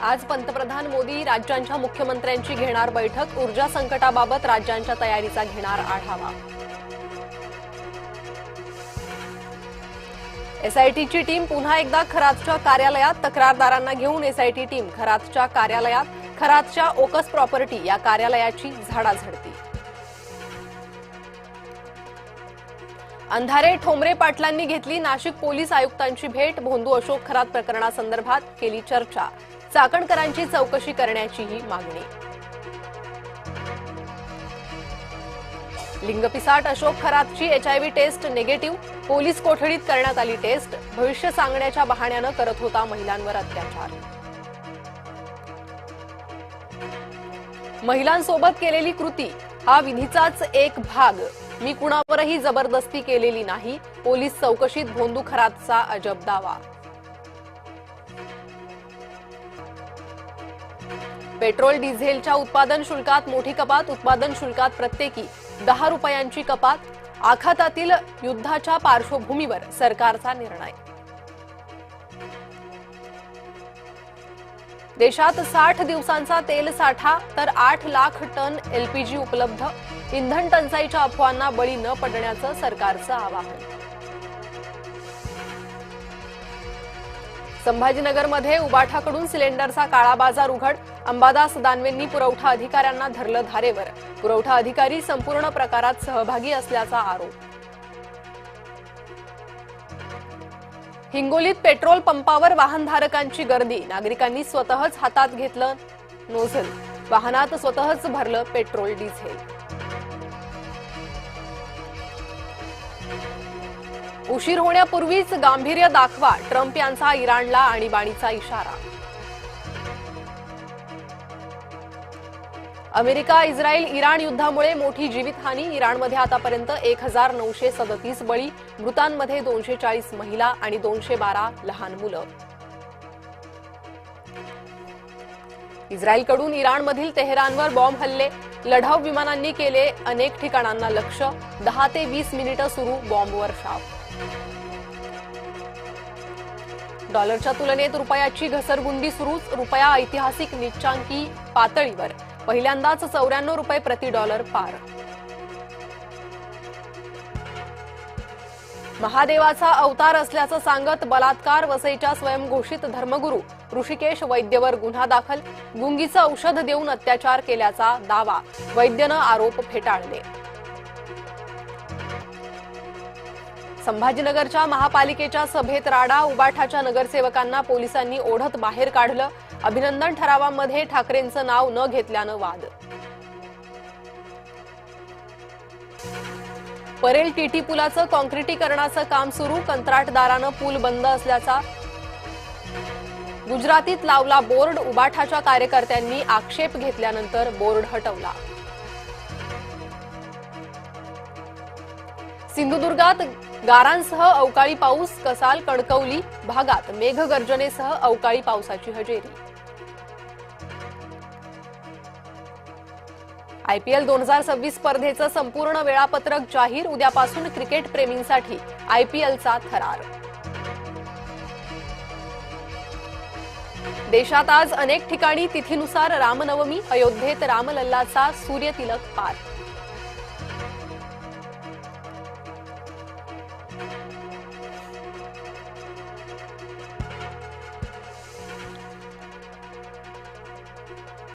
आज पंतप्रधान मोदी राज्यांच्या मुख्यमंत्र्यांची घेणार बैठक। ऊर्जा संकटाबाबत राज्यांच्या तयारीचा घेणार आढावा। एसआयटीची टीम पुन्हा एकदा खरातच्या कार्यालयात। तक्रारदारांना घेऊन एसआयटी टीम खरातच्या कार्यालयात। खरातच्या ओकस प्रॉपर्टी या कार्यालयाची झाडाझडती। अंधारे ठोंबरे पाटलांनी घेतली नाशिक पोलीस आयुक्तांची भेट। भोंदू अशोक खरात प्रकरणासंदर्भात केली चर्चा। चाकणकरांची चौकशी करण्याचीही मागणी। लिंगपिसाट अशोक खरातची एचआयव्ही टेस्ट निगेटिव्ह। पोलीस कोठडीत करण्यात आली टेस्ट। भविष्य सांगण्याच्या बहाण्यानं करत होता महिलांवर अत्याचार। महिलांसोबत केलेली कृती हा विधीचाच एक भाग। मी कुणावरही जबरदस्ती केलेली नाही। पोलीस चौकशीत भोंदू खरातचा अजब दावा। पेट्रोल डिझेलच्या उत्पादन शुल्कात मोठी कपात। उत्पादन शुल्कात प्रत्येकी 10 रुपयांची कपात। आखातातील युद्धाच्या पार्श्वभूमीवर सरकारचा निर्णय। देशात 60 दिवसांचा तेल साठा तर 8 लाख टन एलपीजी उपलब्ध। इंधन टंचाईच्या अफवांना बळी न पडण्याचं सरकारचं आवाहन। संभाजीनगरमध्ये उबाठाकडून सिलेंडरचा काळा बाजार उघड। अंबादास दानवेंनी पुरवठा अधिकाऱ्यांना धरलं धारेवर। पुरवठा अधिकारी संपूर्ण प्रकारात सहभागी असल्याचा आरोप। हिंगोलीत पेट्रोल पंपावर वाहनधारकांची गर्दी। नागरिकांनी स्वतःच हातात घेतलं नोझल। वाहनात स्वतःच भरलं पेट्रोल डिझेल। उशीर होण्यापूर्वीच गांभीर्य दाखवा। ट्रम्प यांचा इराणला आणीबाणीचा इशारा। अमेरिका इस्रायल इराण युद्धामुळे मोठी जीवितहानी। इराणमध्ये आतापर्यंत 1937 बळी। मृतांमध्ये 240 महिला आणि 212 लहान मुलं। इस्रायलकडून इराणमधील तेहरानवर बॉम्ब हल्ले। लढाऊ विमानांनी केले अनेक ठिकाणांना लक्ष्य। 10 ते 20 मिनिटं सुरू बॉम्बवर्षाव। डॉलरच्या तुलनेत रुपयाची घसरगुंडी सुरूच। रुपया ऐतिहासिक नीचांकी पातळीवर। पहिल्यांदाच 94 रुपये प्रति डॉलर पार। महादेवाचा अवतार असल्याचं सांगत बलात्कार। वसईच्या स्वयंघोषित धर्मगुरू ऋषिकेश वैद्यवर गुन्हा दाखल। गुंगीचं औषध देऊन अत्याचार केल्याचा दावा। वैद्यनं आरोप फेटाळले। संभाजीनगरच्या महापालिकेच्या सभेत राडा। उबाठाच्या नगरसेवकांना पोलिसांनी ओढत बाहेर काढलं। अभिनंदन ठरावामध्ये ठाकरेंचं नाव न घेतल्यानं वाद। परेल टीटी पुलाचं काँक्रिटीकरणाचं काम सुरू। कंत्राटदारानं पूल बंद असल्याचा गुजरातीत लावला बोर्ड। उबाठाच्या कार्यकर्त्यांनी आक्षेप घेतल्यानंतर बोर्ड हटवला। सिंधुदुर्गात गारांसह अवकाळी पाऊस। कसाल कणकवली भागात मेघगर्जनेसह अवकाळी पावसाची हजेरी। आयपीएल 2026 स्पर्धेचं संपूर्ण वेळापत्रक जाहीर। उद्यापासून क्रिकेट प्रेमींसाठी आयपीएलचा थरार। देशात आज अनेक ठिकाणी तिथीनुसार रामनवमी। अयोध्येत रामलल्लाचा सूर्यतिलक पार।